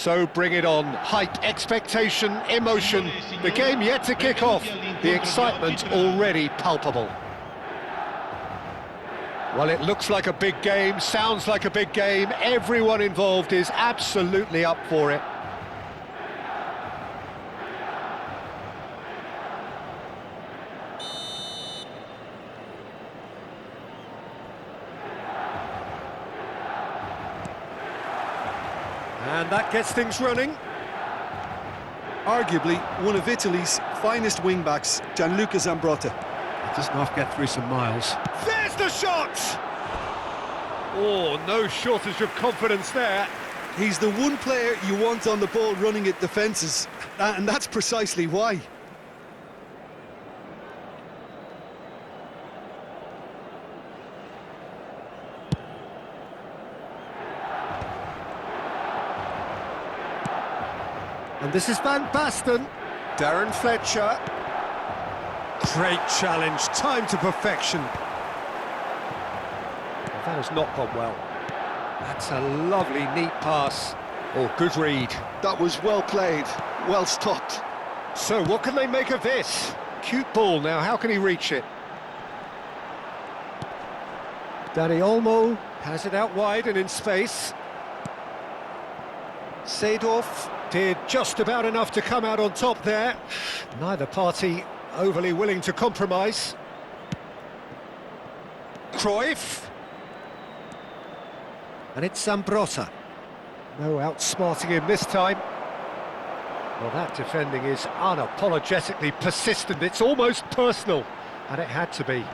So bring it on. Hype, expectation, emotion. The game yet to kick off. The excitement already palpable. Well, it looks like a big game, sounds like a big game. Everyone involved is absolutely up for it. And that gets things running. Arguably one of Italy's finest wing-backs, Gianluca Zambrotta. He doesn't have to get through some miles. There's the shot! Oh, no shortage of confidence there. He's the one player you want on the ball running at defences, and that's precisely why. And this is Van Basten. Darren Fletcher. Great challenge, time to perfection. That has not gone well. That's a lovely, neat pass. Oh, good read. That was well played, well stopped. So, what can they make of this? Cute ball now, how can he reach it? Dani Olmo has it out wide and in space. Seedorf did just about enough to come out on top there. Neither party overly willing to compromise. Cruyff. And it's Zambrotta. No outsmarting him this time. Well, that defending is unapologetically persistent. It's almost personal, and it had to be.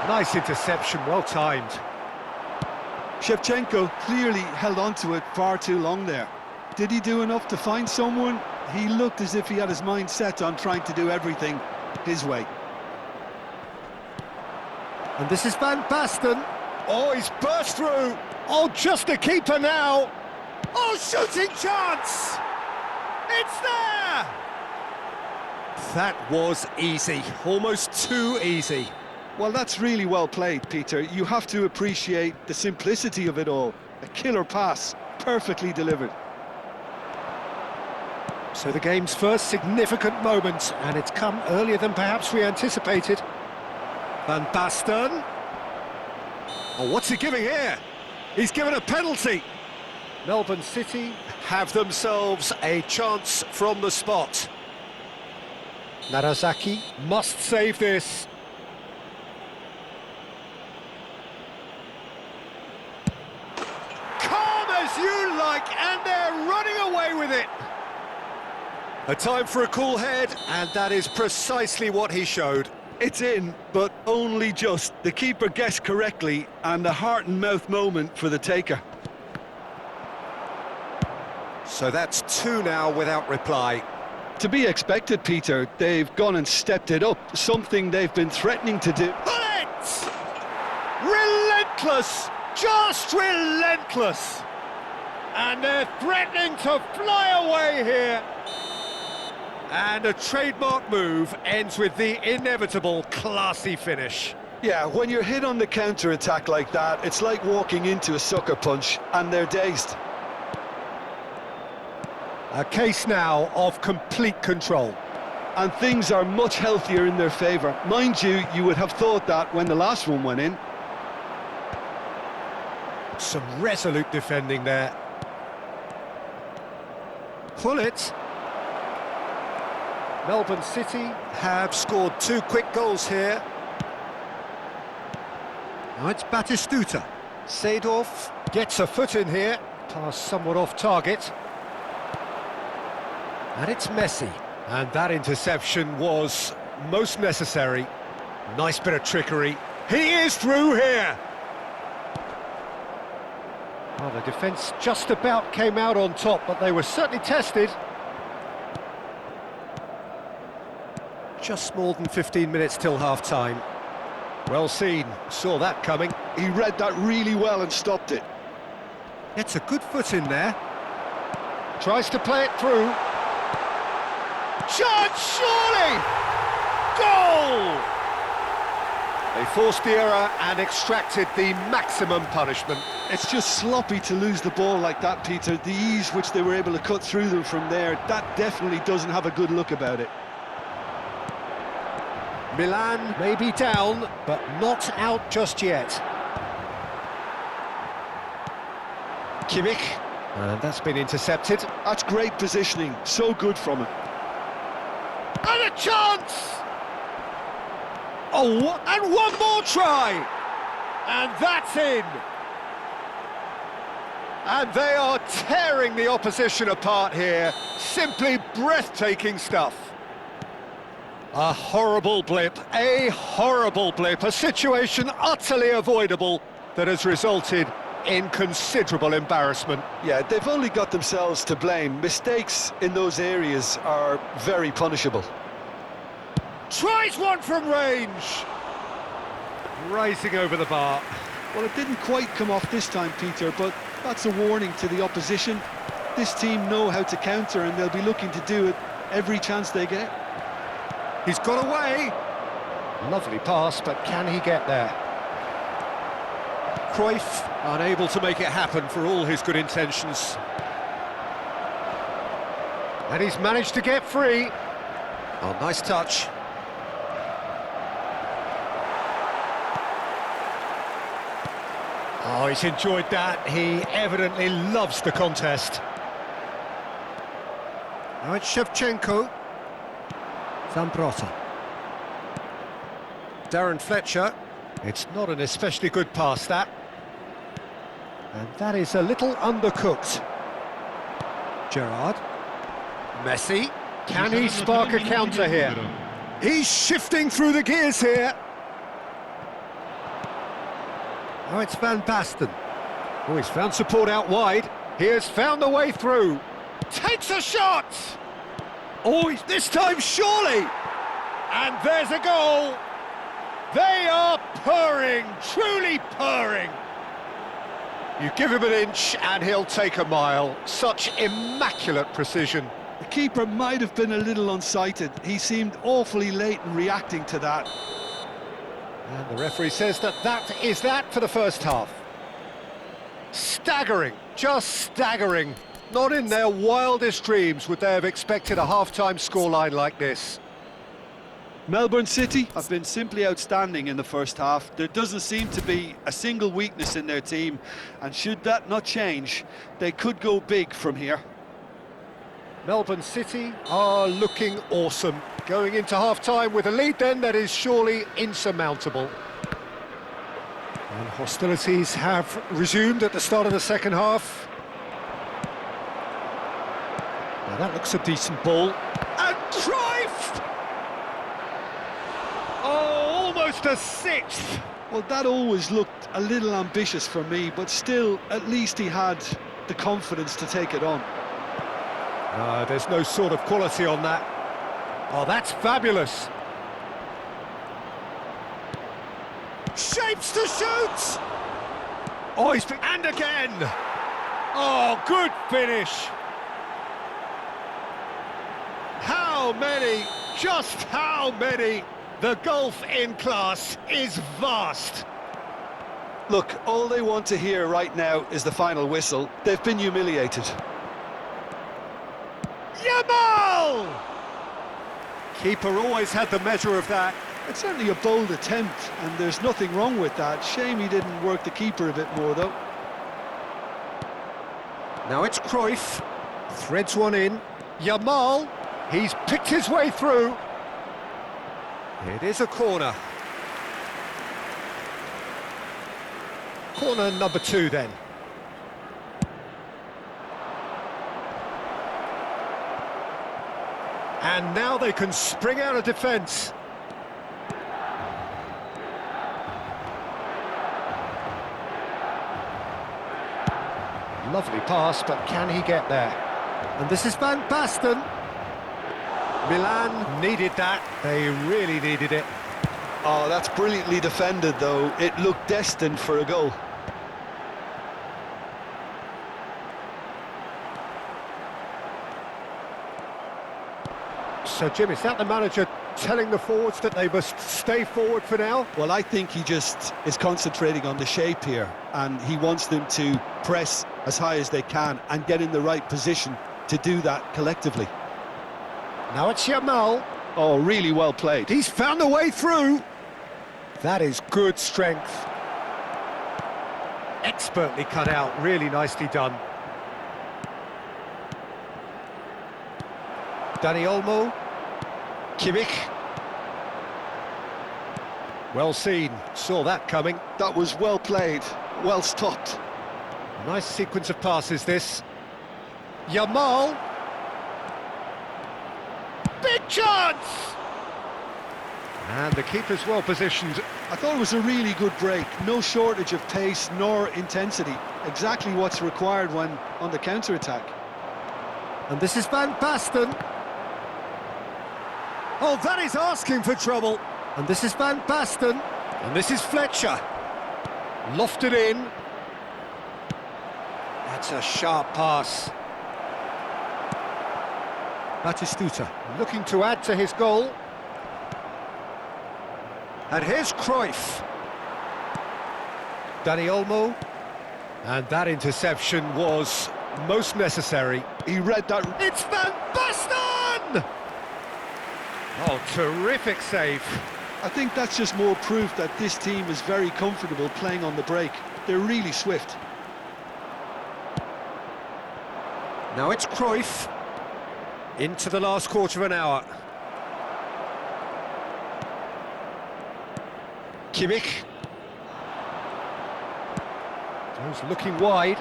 Nice interception, well timed. Shevchenko clearly held on to it far too long there. Did he do enough to find someone? He looked as if he had his mind set on trying to do everything his way. And this is Van Basten. Oh, he's burst through. Oh, just a keeper now. Oh, shooting chance. It's there. That was easy, almost too easy. Well, that's really well played, Peter. You have to appreciate the simplicity of it all. A killer pass, perfectly delivered. So the game's first significant moment, and it's come earlier than perhaps we anticipated. Van Basten. Oh, what's he giving here? He's given a penalty. Melbourne City have themselves a chance from the spot. Narazaki must save this. Calm as you like, and they're running away with it. A time for a cool head, and that is precisely what he showed. It's in, but only just. The keeper guessed correctly, and a heart-and-mouth moment for the taker. So that's two now without reply. To be expected, Peter. They've gone and stepped it up, something they've been threatening to do. Bullet! Relentless! Just relentless! And they're threatening to fly away here. And a trademark move ends with the inevitable classy finish. Yeah, when you're hit on the counter-attack like that, it's like walking into a sucker punch, and they're dazed. A case now of complete control. And things are much healthier in their favour. Mind you, you would have thought that when the last one went in. Some resolute defending there. Pullet. Melbourne City have scored two quick goals here. Now it's Batistuta. Seedorf gets a foot in here. Pass somewhat off target. And it's Messi. And that interception was most necessary. Nice bit of trickery. He is through here! Well, the defence just about came out on top, but they were certainly tested. Just more than 15 minutes till half-time. Well seen, saw that coming. He read that really well and stopped it. Gets a good foot in there. Tries to play it through. Chance, surely! Goal! They forced the error and extracted the maximum punishment. It's just sloppy to lose the ball like that, Peter. The ease which they were able to cut through them from there, that definitely doesn't have a good look about it. Milan may be down, but not out just yet. Kimmich, and that's been intercepted. That's great positioning, so good from him. And a chance! Oh, and one more try! And that's in! And they are tearing the opposition apart here. Simply breathtaking stuff. A horrible blip, a situation utterly avoidable that has resulted in considerable embarrassment. Yeah, they've only got themselves to blame. Mistakes in those areas are very punishable. Tries one from range. Racing over the bar. Well, it didn't quite come off this time, Peter, but that's a warning to the opposition. This team know how to counter, and they'll be looking to do it every chance they get. He's got away. Lovely pass, but can he get there? Cruyff unable to make it happen for all his good intentions. And he's managed to get free. Oh, nice touch. Oh, he's enjoyed that. He evidently loves the contest. Now it's Shevchenko. Zambrotta. Darren Fletcher. It's not an especially good pass, that. And that is a little undercooked. Gerrard. Messi. Can he spark a counter here? He's shifting through the gears here. Oh, it's Van Basten. Oh, he's found support out wide. He has found the way through. Takes a shot! Oh, this time surely! And there's a goal! They are purring, truly purring! You give him an inch and he'll take a mile. Such immaculate precision. The keeper might have been a little unsighted. He seemed awfully late in reacting to that. And the referee says that is that for the first half. Staggering, just staggering. Not in their wildest dreams would they have expected a half-time scoreline like this. Melbourne City have been simply outstanding in the first half. There doesn't seem to be a single weakness in their team, and should that not change, they could go big from here. Melbourne City are looking awesome. Going into half-time with a lead then that is surely insurmountable. And hostilities have resumed at the start of the second half. Now that looks a decent ball. And Cruyff! Oh, almost a sixth! Well, that always looked a little ambitious for me, but still, at least he had the confidence to take it on. There's no sort of quality on that. Oh, that's fabulous. Shapes to shoot! Oh, and again! Oh, good finish! How many? Just how many? The gulf in class is vast. Look, all they want to hear right now is the final whistle. They've been humiliated. Yamal! Keeper always had the measure of that. It's certainly a bold attempt, and there's nothing wrong with that. Shame he didn't work the keeper a bit more, though. Now it's Cruyff. Threads one in. Yamal. He's picked his way through. It is a corner. Corner number 2 then. And now they can spring out of defence. Lovely pass, but can he get there? And this is Van Basten. Milan needed that. They really needed it. Oh, that's brilliantly defended, though. It looked destined for a goal. So, Jim, is that the manager telling the forwards that they must stay forward for now? Well, I think he just is concentrating on the shape here, and he wants them to press as high as they can and get in the right position to do that collectively. Now it's Yamal. Oh, really well played. He's found a way through. That is good strength. Expertly cut out, really nicely done. Dani Olmo. Kimmich. Well seen, saw that coming. That was well played, well stopped. Nice sequence of passes, this. Yamal. Big chance! And the keeper's well positioned. I thought it was a really good break. No shortage of pace nor intensity. Exactly what's required when on the counter-attack. And this is Van Basten. Oh, that is asking for trouble. And this is Van Basten. And this is Fletcher. Lofted in. That's a sharp pass. Batistuta looking to add to his goal. And here's Cruyff. Dani Olmo. And that interception was most necessary. He read that. It's Van Basten! Oh, terrific save. I think that's just more proof that this team is very comfortable playing on the break. They're really swift. Now it's Cruyff. Into the last quarter of an hour. Kimmich. He's looking wide.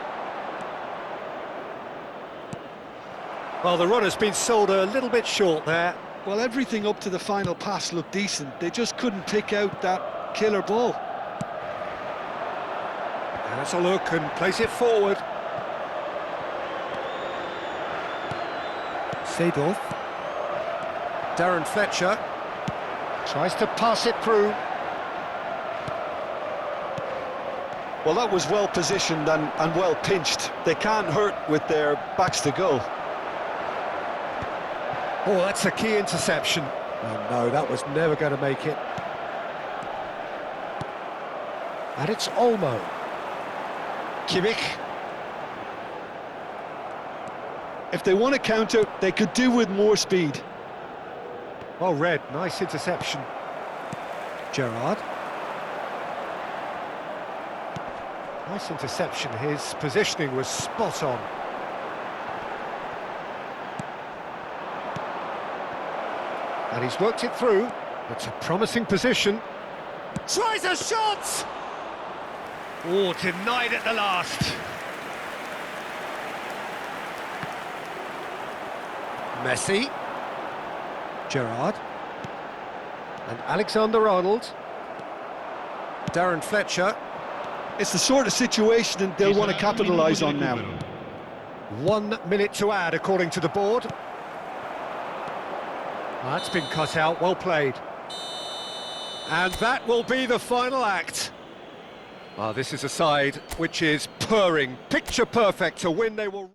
Well, the runner's been sold a little bit short there. Well, everything up to the final pass looked decent. They just couldn't pick out that killer ball. And let's a look and place it forward. Seedorf. Darren Fletcher tries to pass it through. Well, that was well positioned and well pinched. They can't hurt with their backs to goal. Oh, that's a key interception. Oh, no, that was never going to make it. And it's Olmo. Kimmich. If they want to counter, they could do with more speed. Well read, nice interception. Gerrard. Nice interception, his positioning was spot on. And he's worked it through. It's a promising position. Tries a shot! Oh, denied at the last. Messi. Gerrard. And Alexander-Arnold. Darren Fletcher. It's the sort of situation that they'll want to capitalise on now. 1 minute to add, according to the board. That's been cut out, well played. And that will be the final act. This is a side which is purring, picture perfect to win. They will...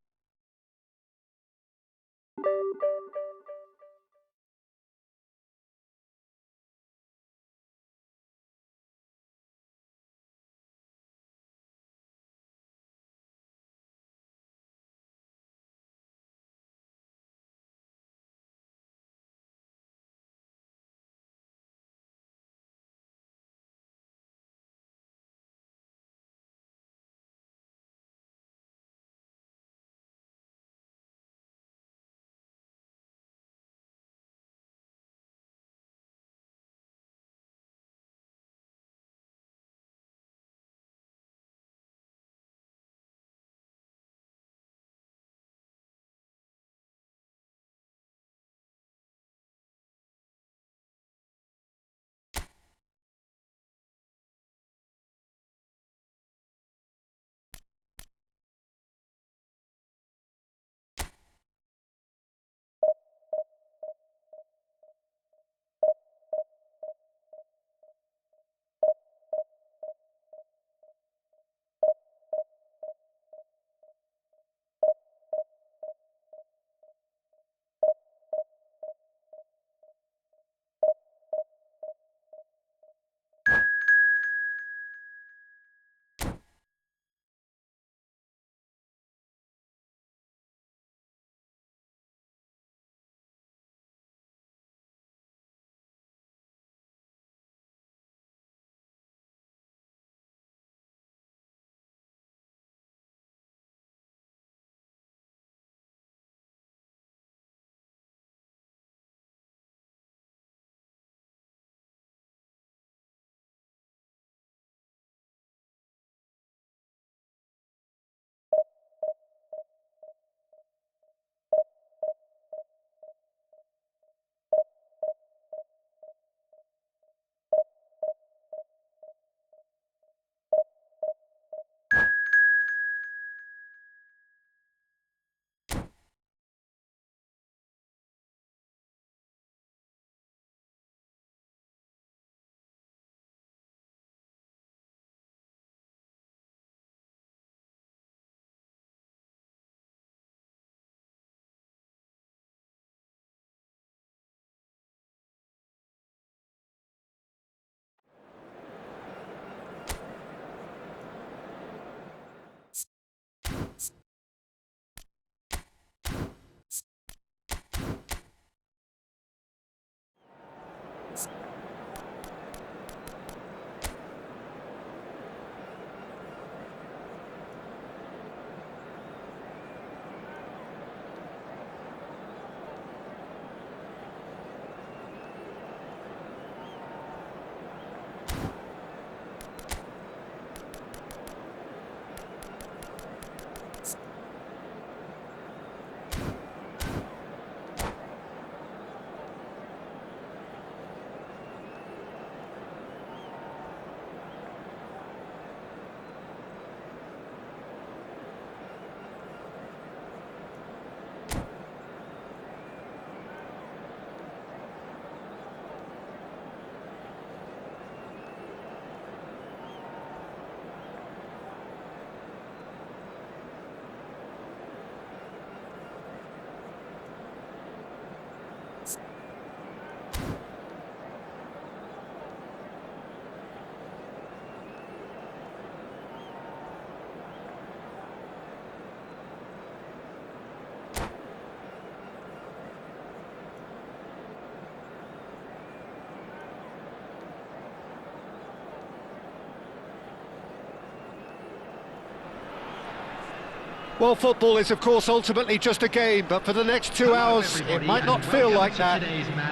Well, football is, of course, ultimately just a game, but for the next 2 hours, it might not feel like that.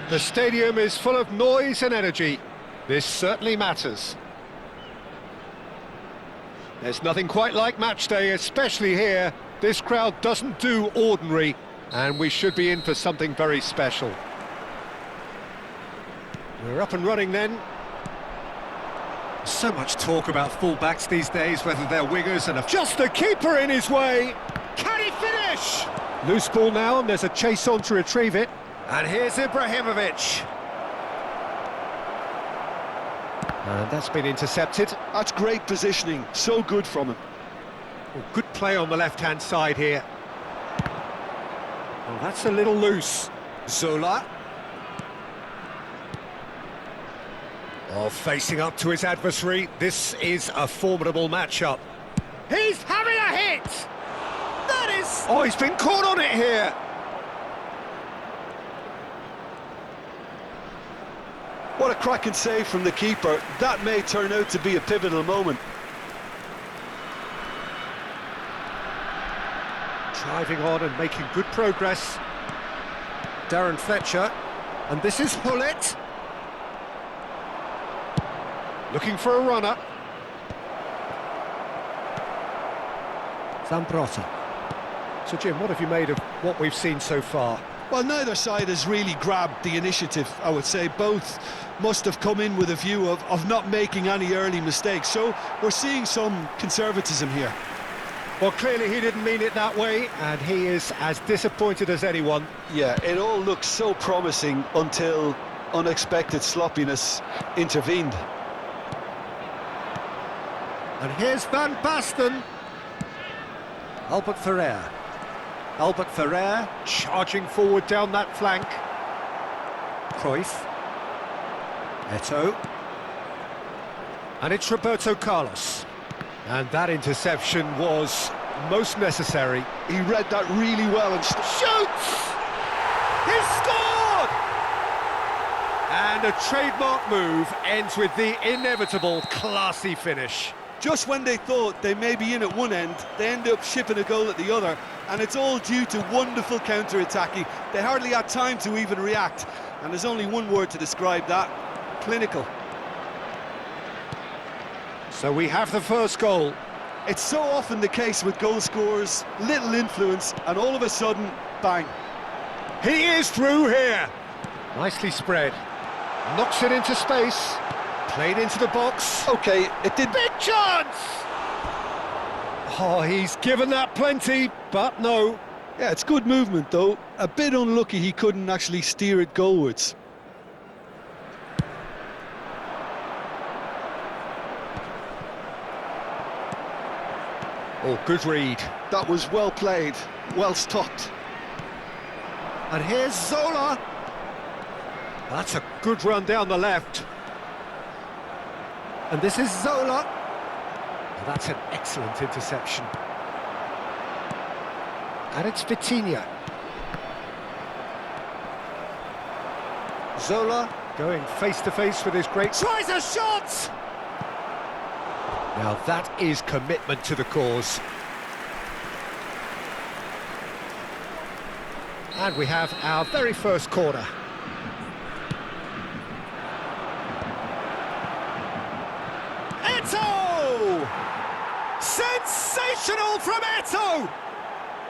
The stadium is full of noise and energy. This certainly matters. There's nothing quite like match day, especially here. This crowd doesn't do ordinary, and we should be in for something very special. We're up and running then. So much talk about full-backs these days, whether they're wingers and just the keeper in his way. Can he finish? Loose ball now, and there's a chase on to retrieve it. And here's Ibrahimovic. And that's been intercepted. That's great positioning, so good from him. Well, good play on the left-hand side here. Well, that's a little loose. Zola. Oh, facing up to his adversary, this is a formidable matchup. He's having a hit! That is... Oh, he's been caught on it here! What a cracking save from the keeper. That may turn out to be a pivotal moment. Driving on and making good progress. Darren Fletcher. And this is Hullet. Looking for a runner. Zambrotta. So, Jim, what have you made of what we've seen so far? Well, neither side has really grabbed the initiative, I would say. Both must have come in with a view of not making any early mistakes. So we're seeing some conservatism here. Well, clearly he didn't mean it that way, and he is as disappointed as anyone. Yeah, it all looked so promising until unexpected sloppiness intervened. And here's Van Basten. Albert Ferrer. Albert Ferrer charging forward down that flank. Cruyff. Eto'o. And it's Roberto Carlos. And that interception was most necessary. He read that really well and shoots! He scored! And a trademark move ends with the inevitable classy finish. Just when they thought they may be in at one end, they end up shipping a goal at the other, and it's all due to wonderful counter-attacking. They hardly had time to even react, and there's only one word to describe that: clinical. So we have the first goal. It's so often the case with goal scorers, little influence, and all of a sudden, bang. He is through here. Nicely spread. Knocks it into space. Played into the box. Okay, it did... Big chance! Oh, he's given that plenty, but no. Yeah, it's good movement, though. A bit unlucky he couldn't actually steer it goalwards. Oh, good read. That was well played, well stopped. And here's Zola. That's a good run down the left. And this is Zola. Well, that's an excellent interception. And it's Vitinha. Zola going face-to-face with his great... Tries a shot! Now that is commitment to the cause. And we have our very first corner. Eto'o! Sensational from Eto'o!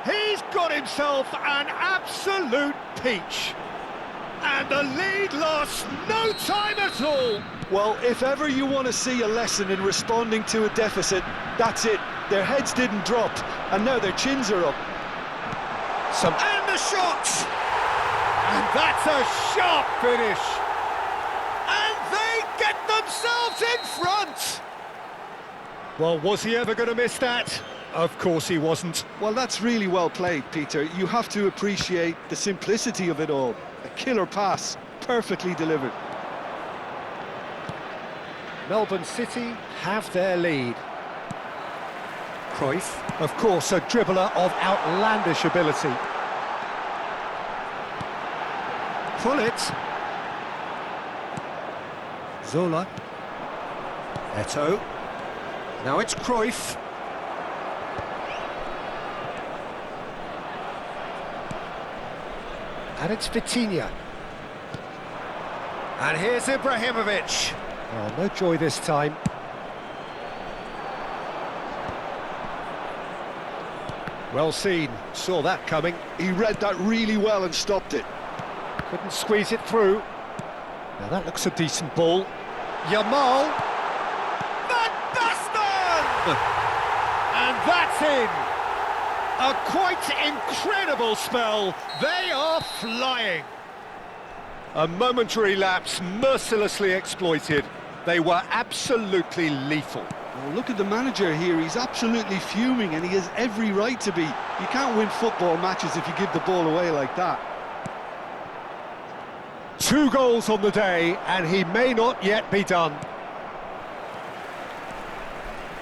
He's got himself an absolute peach. And the lead lost no time at all. Well, if ever you want to see a lesson in responding to a deficit, that's it. Their heads didn't drop, and now their chins are up. And the shot! And that's a sharp finish. And they get themselves in front. Well, was he ever going to miss that? Of course he wasn't. Well, that's really well played, Peter. You have to appreciate the simplicity of it all. A killer pass, perfectly delivered. Melbourne City have their lead. Cruyff, of course, a dribbler of outlandish ability. Hullet. Zola. Eto'o. Now it's Cruyff. And it's Vitinha. And here's Ibrahimovic. Oh, no joy this time. Well seen, saw that coming. He read that really well and stopped it. Couldn't squeeze it through. Now that looks a decent ball. Yamal. Van Basten! And that's in. A quite incredible spell. They are flying. A momentary lapse mercilessly exploited. They were absolutely lethal. Well, look at the manager here, he's absolutely fuming and he has every right to be. You can't win football matches if you give the ball away like that. 2 goals on the day, and he may not yet be done.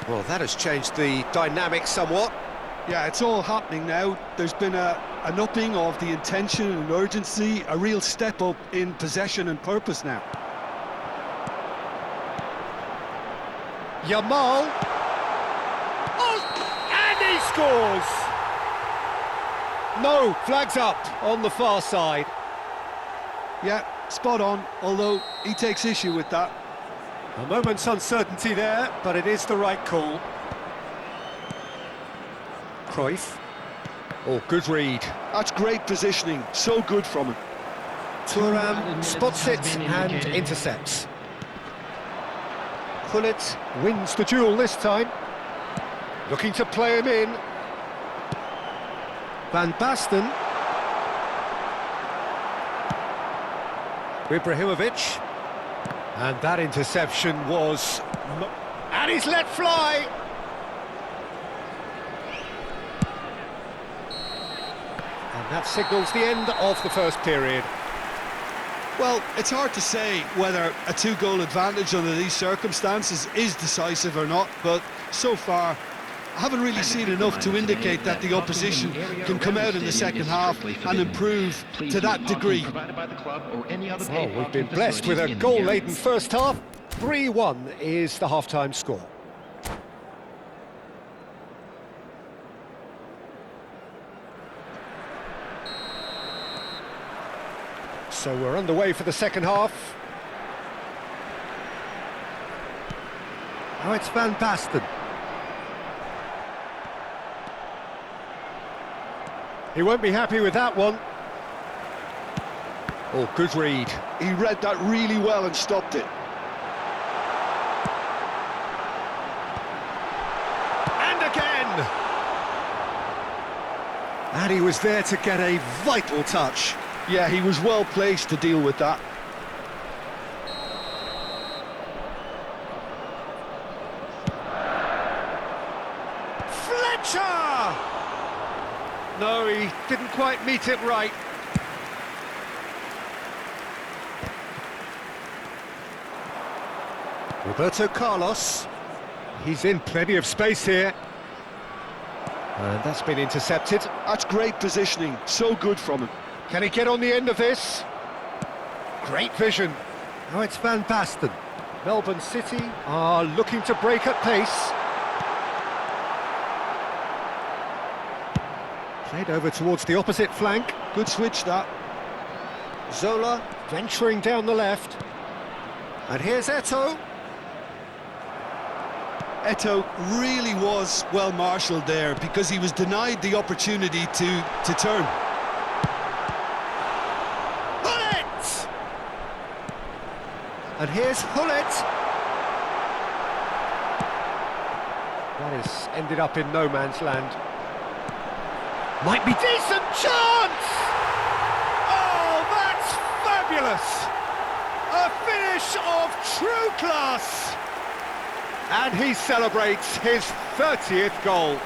Well, that has changed the dynamic somewhat. Yeah, it's all happening now. There's been an upping of the intention and urgency, a real step up in possession and purpose now. Yamal. Oh, and he scores! No, flags up on the far side. Yeah, spot on, although he takes issue with that. A moment's uncertainty there, but it is the right call. Cruyff. Oh, good read. That's great positioning, so good from him. Thuram spots it and intercepts. Gullit wins the duel this time. Looking to play him in. Van Basten. Ibrahimovic. And that interception was... And he's let fly! And that signals the end of the first period. Well, it's hard to say whether a 2-goal advantage under these circumstances is decisive or not, but so far I haven't really seen enough to indicate that the opposition can come out in the second half and improve to that degree. Oh, we've been blessed with a goal-laden first half. 3-1 is the half-time score. So we're underway for the second half. Now it's Van Basten. He won't be happy with that one. Oh, good read. He read that really well and stopped it. And again! And he was there to get a vital touch. Yeah, he was well placed to deal with that. Fletcher! No, he didn't quite meet it right. Roberto Carlos. He's in plenty of space here. And that's been intercepted. That's great positioning, so good from him. Can he get on the end of this? Great vision. Now it's Van Basten. Melbourne City are looking to break at pace. Played over towards the opposite flank. Good switch, that. Zola venturing down the left. And here's Eto'o. Eto'o really was well marshalled there because he was denied the opportunity to turn. Gullit! And here's Gullit. That has ended up in no man's land. Might be decent chance! Oh, that's fabulous! A finish of true class! And he celebrates his 30th goal.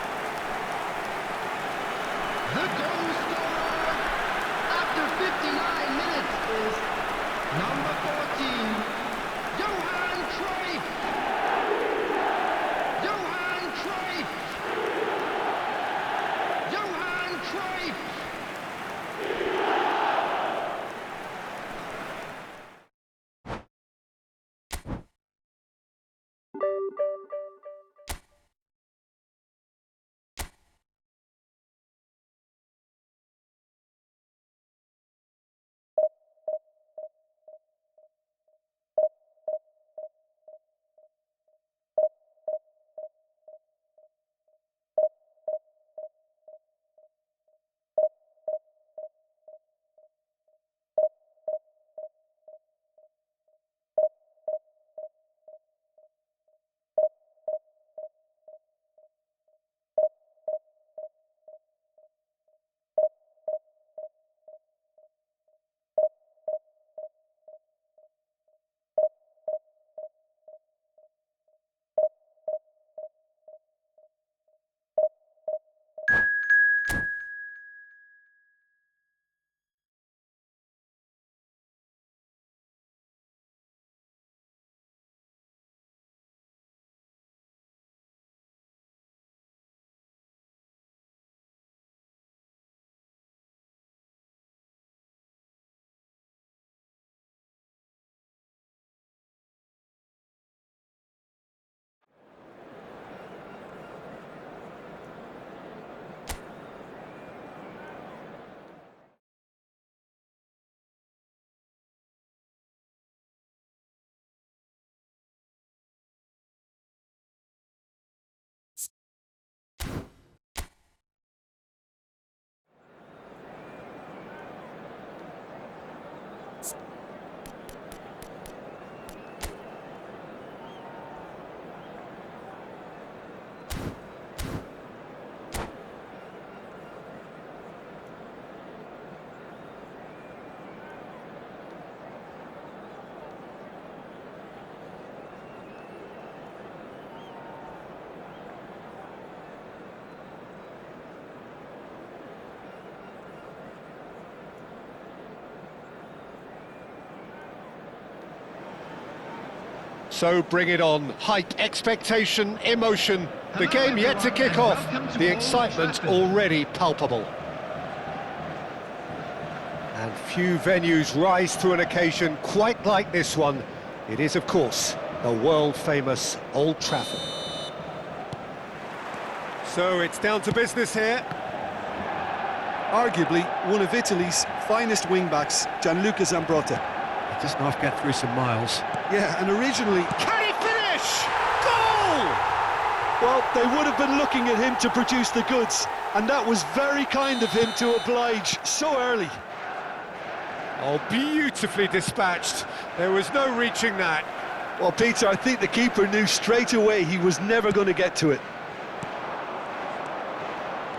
So bring it on. Hype, expectation, emotion. The game yet to kick off. The excitement already palpable. And few venues rise to an occasion quite like this one. It is, of course, the world-famous Old Trafford. So it's down to business here. Arguably one of Italy's finest wing-backs, Gianluca Zambrotta. He does not get through some miles. Yeah, and originally... Can he finish? Goal! Well, they would have been looking at him to produce the goods, and that was very kind of him to oblige so early. Oh, beautifully dispatched. There was no reaching that. Well, Peter, I think the keeper knew straight away he was never going to get to it.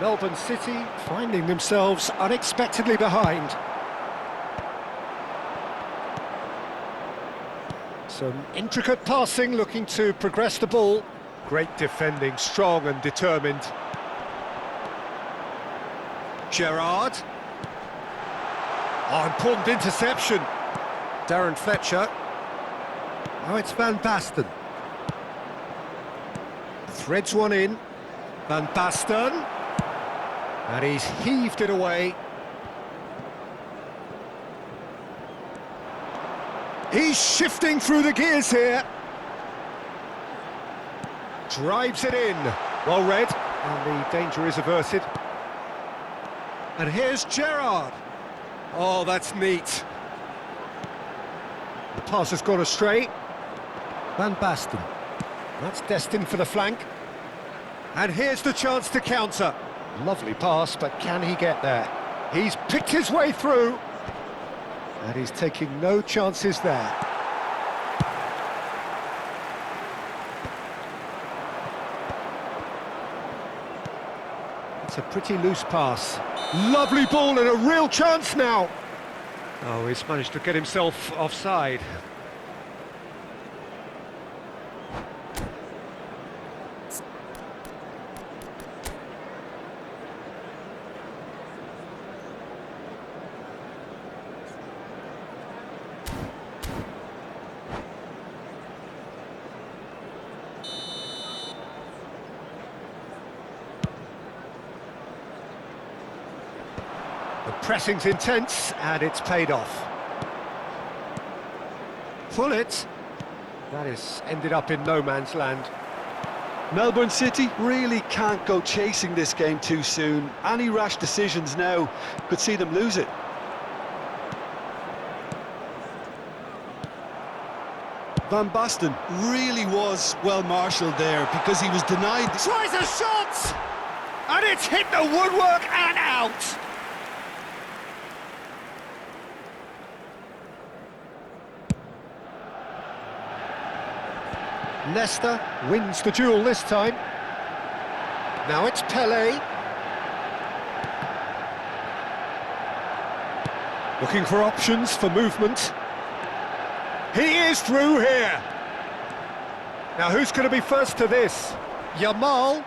Melbourne City finding themselves unexpectedly behind. Some intricate passing, looking to progress the ball. Great defending, strong and determined. Gerrard. Oh, important interception. Darren Fletcher. Now it's Van Basten. Threads one in. Van Basten. And he's heaved it away. He's shifting through the gears here. Drives it in. Well read. And the danger is averted. And here's Gerrard. Oh, that's neat. The pass has gone astray. Van Basten. That's destined for the flank. And here's the chance to counter. Lovely pass, but can he get there? He's picked his way through. And he's taking no chances there. It's a pretty loose pass. Lovely ball and a real chance now. Oh, he's managed to get himself offside. The pressing's intense, and it's paid off. Pullet. That has ended up in no man's land. Melbourne City really can't go chasing this game too soon. Any rash decisions now could see them lose it. Van Basten really was well marshalled there because he was denied... Tries a shot! And it's hit the woodwork and out! Leicester wins the duel this time. Now it's Pelé. Looking for options for movement. He is through here. Now who's going to be first to this? Yamal.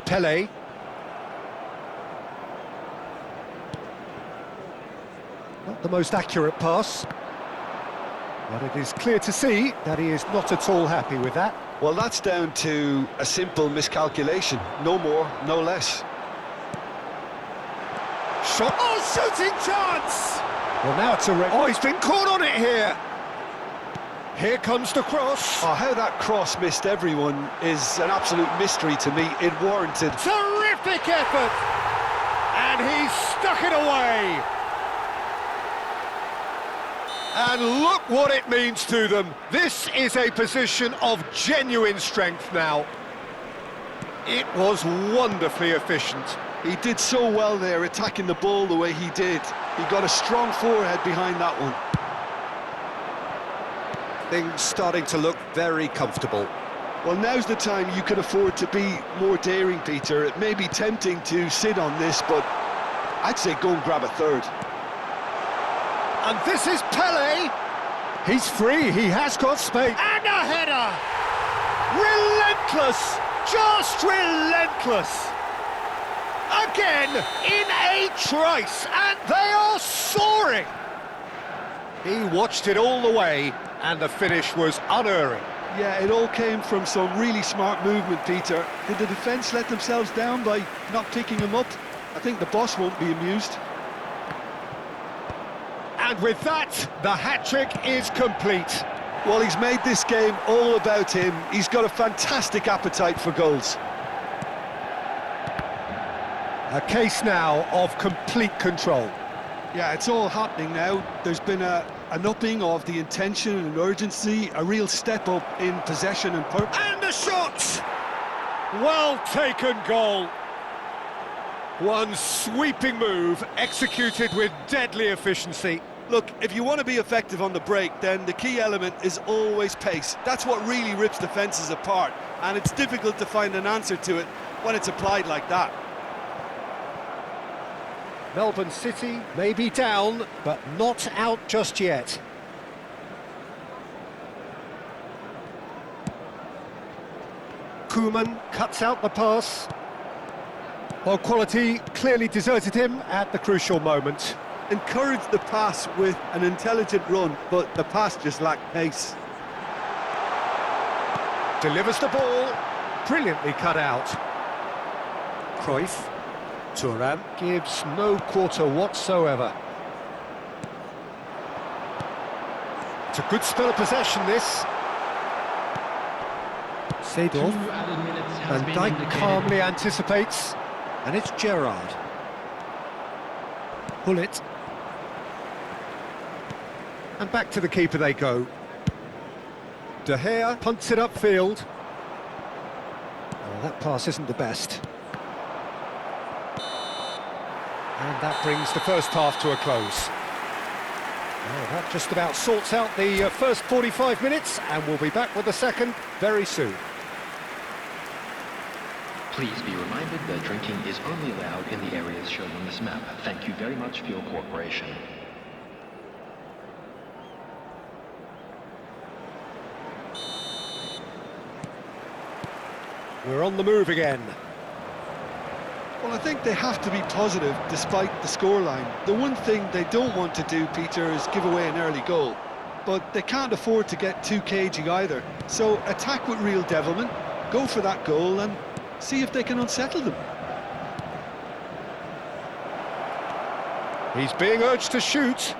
Pelé. Not the most accurate pass. But it is clear to see that he is not at all happy with that. Well, that's down to a simple miscalculation. No more, no less. Shot. Oh, shooting chance! Well, now it's a red. Oh, he's been caught on it here. Here comes the cross. Oh, how that cross missed everyone is an absolute mystery to me. It warranted. Terrific effort! And he's stuck it away. And look what it means to them. This is a position of genuine strength now. It was wonderfully efficient. He did so well there, attacking the ball the way he did. He got a strong forehead behind that one. Things starting to look very comfortable. Well, now's the time you can afford to be more daring, Peter. It may be tempting to sit on this, but I'd say go and grab a third. And this is Pele. He's free, he has got space. And a header! Relentless! Just relentless! Again, in a trice, and they are soaring! He watched it all the way, and the finish was unerring. Yeah, it all came from some really smart movement, Peter. Did the defence let themselves down by not picking him up? I think the boss won't be amused. And with that, the hat-trick is complete. Well, he's made this game all about him. He's got a fantastic appetite for goals. A case now of complete control. Yeah, it's all happening now. There's been an upping of the intention and urgency, a real step up in possession and purpose. And the shot! Well taken goal. One sweeping move, executed with deadly efficiency. Look, if you want to be effective on the break, then the key element is always pace. That's what really rips defences apart, and it's difficult to find an answer to it when it's applied like that. Melbourne City may be down, but not out just yet. Koeman cuts out the pass. Well, quality clearly deserted him at the crucial moment. Encouraged the pass with an intelligent run, but the pass just lacked pace. Delivers the ball, brilliantly cut out. Cruyff, Thuram gives no quarter whatsoever. It's a good spell of possession, this. Seedorf, Van Dijk calmly anticipates, and it's Gerrard. Bullet. And back to the keeper they go. De Gea punts it upfield. Oh, that pass isn't the best. And that brings the first half to a close. Well, that just about sorts out the first 45 minutes, and we'll be back with the second very soon. Please be reminded that drinking is only allowed in the areas shown on this map. Thank you very much for your cooperation. We're on the move again. Well, I think they have to be positive despite the scoreline. The one thing they don't want to do, Peter, is give away an early goal. But they can't afford to get too cagey either. So attack with real devilment, go for that goal and see if they can unsettle them. He's being urged to shoot.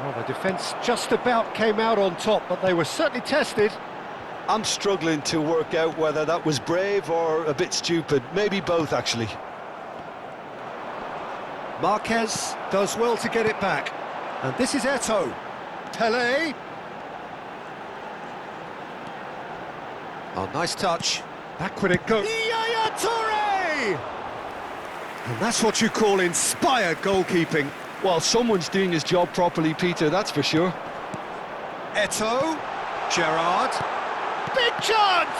Well, the defence just about came out on top, but they were certainly tested. I'm struggling to work out whether that was brave or a bit stupid. Maybe both, actually. Marquez does well to get it back. And this is Eto'o. Pele. Oh, nice touch. Back with it goes. Yaya Toure! And that's what you call inspired goalkeeping. Well, someone's doing his job properly, Peter, that's for sure. Eto'o. Gerrard. Big chance!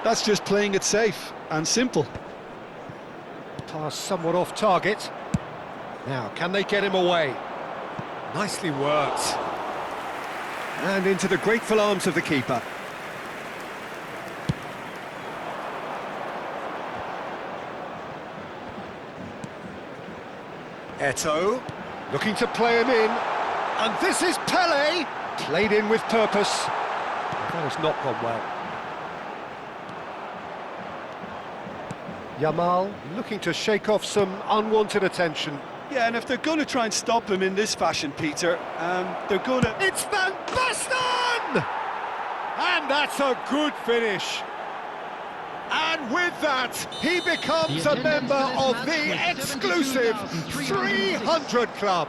That's just playing it safe and simple. Pass somewhat off target. Now, can they get him away? Nicely worked. And into the grateful arms of the keeper. Eto'o, looking to play him in. And this is Pele, played in with purpose. That has not gone well. Yamal looking to shake off some unwanted attention. Yeah, and if they're going to try and stop him in this fashion, Peter, they're going to... It's Van Basten! And that's a good finish. And with that, he becomes a member of the exclusive 300 Club.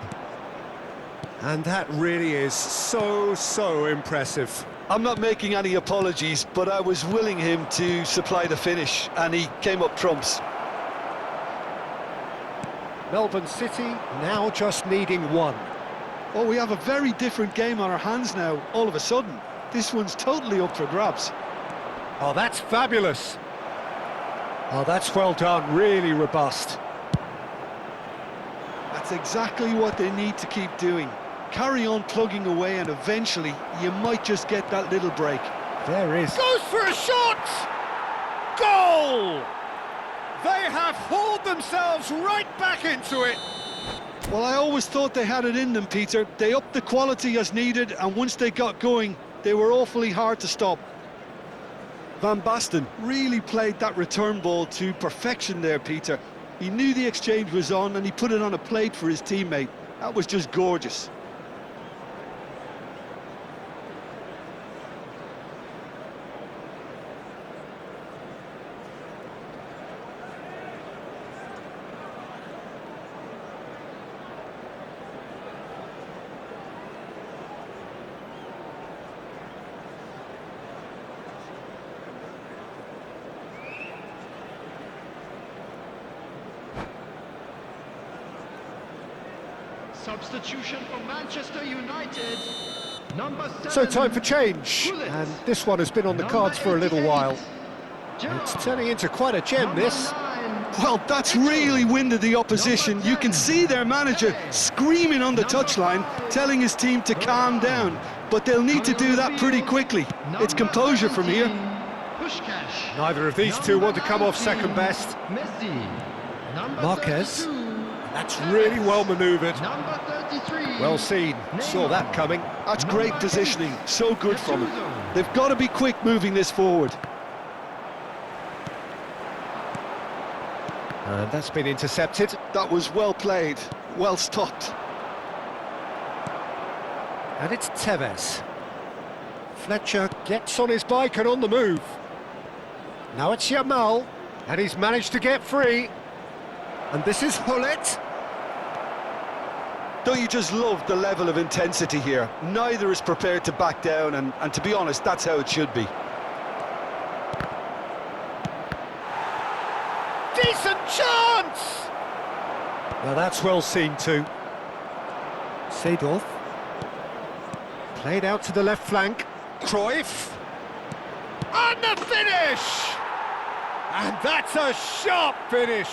And that really is so impressive. I'm not making any apologies, but I was willing him to supply the finish, and he came up trumps. Melbourne City now just needing one. Oh, we have a very different game on our hands now, all of a sudden. This one's totally up for grabs. Oh, that's fabulous. Oh, that's well done, really robust. That's exactly what they need to keep doing. Carry on plugging away, and eventually you might just get that little break. There is. Goes for a shot! Goal! They have hauled themselves right back into it. Well, I always thought they had it in them, Peter. They upped the quality as needed, and once they got going, they were awfully hard to stop. Van Basten really played that return ball to perfection there, Peter. He knew the exchange was on, and he put it on a plate for his teammate. That was just gorgeous. Substitution for Manchester United. Number 7. So time for change, Gullit. and this one has been on the cards for a little while. It's turning into quite a gem, this. Well, that's really winded the opposition. You can see their manager screaming on the touchline, telling his team to calm down. But they'll need to do that pretty quickly. It's composure from here. Neither of these two want to come off second best. Marquez. That's really well manoeuvred. Well seen. Saw that coming. That's great positioning. So good from him. They've got to be quick moving this forward. And that's been intercepted. That was well played. Well stopped. And it's Tevez. Fletcher gets on his bike and on the move. Now it's Yamal, and he's managed to get free. And this is Hullet. Don't you just love the level of intensity here? Neither is prepared to back down, and to be honest, that's how it should be. Decent chance! Now that's well seen too. Seedorf. Played out to the left flank. Cruyff. And the finish! And that's a sharp finish!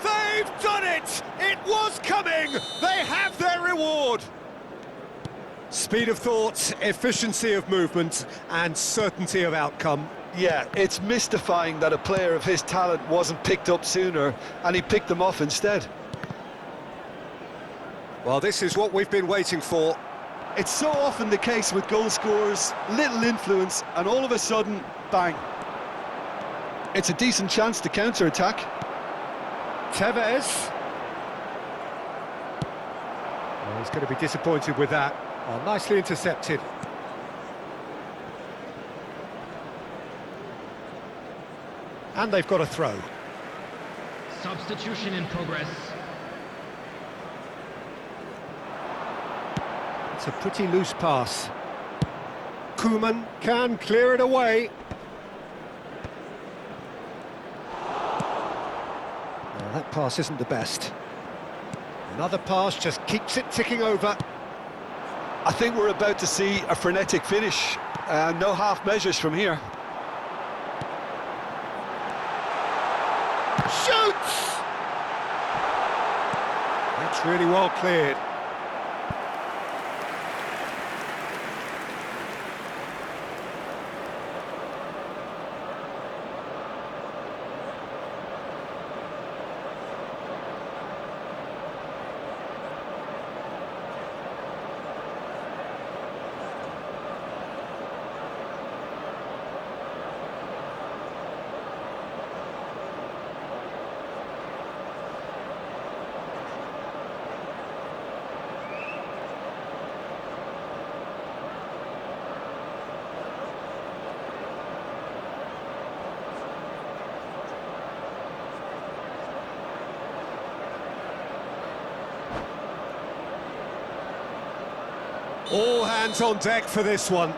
They've done it! It was coming! They have their reward! Speed of thought, efficiency of movement, and certainty of outcome. Yeah, it's mystifying that a player of his talent wasn't picked up sooner, and he picked them off instead. Well, this is what we've been waiting for. It's so often the case with goal scorers, little influence, and all of a sudden, bang. It's a decent chance to counter-attack. Tevez. Oh, he's going to be disappointed with that. Oh, nicely intercepted. And they've got a throw. Substitution in progress. It's a pretty loose pass. Koeman can clear it away. Well, that pass isn't the best. Another pass just keeps it ticking over. I think we're about to see a frenetic finish. No half measures from here. Shoots! That's really well cleared. hands on deck for this one.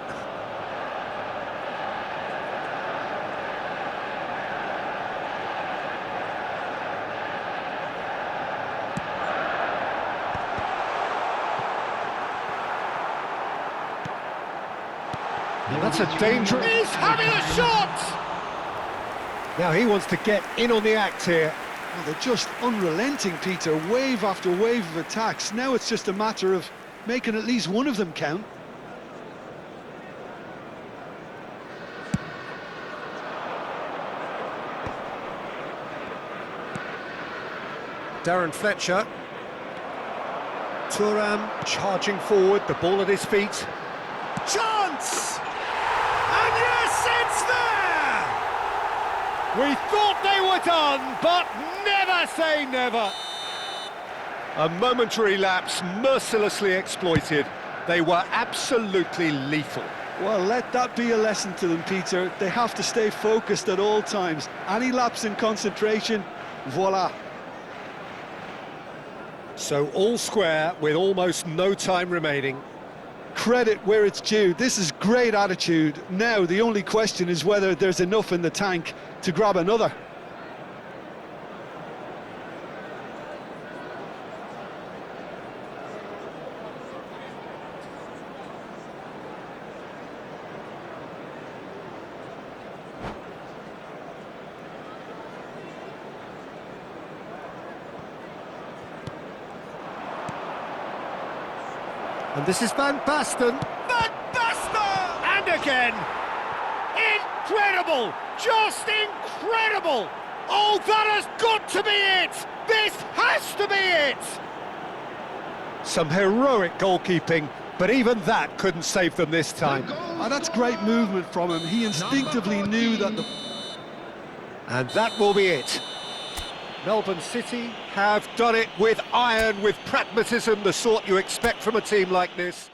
And that's a dangerous... He's having a shot! Now he wants to get in on the act here. Well, they're just unrelenting, Peter, wave after wave of attacks. Now it's just a matter of making at least one of them count. Darren Fletcher. Thuram charging forward, the ball at his feet. Chance! And yes, it's there! We thought they were done, but never say never. A momentary lapse mercilessly exploited. They were absolutely lethal. Well, let that be a lesson to them, Peter. They have to stay focused at all times. Any lapse in concentration, voila. So all square with almost no time remaining. Credit where it's due. This is great attitude. Now the only question is whether there's enough in the tank to grab another. And this is Van Basten. Van Basten! And again! Incredible! Just incredible! Oh, that has got to be it! This has to be it! Some heroic goalkeeping, but even that couldn't save them this time. Oh, that's great movement from him. He instinctively knew that the... And that will be it. Melbourne City have done it with iron, with pragmatism, the sort you expect from a team like this.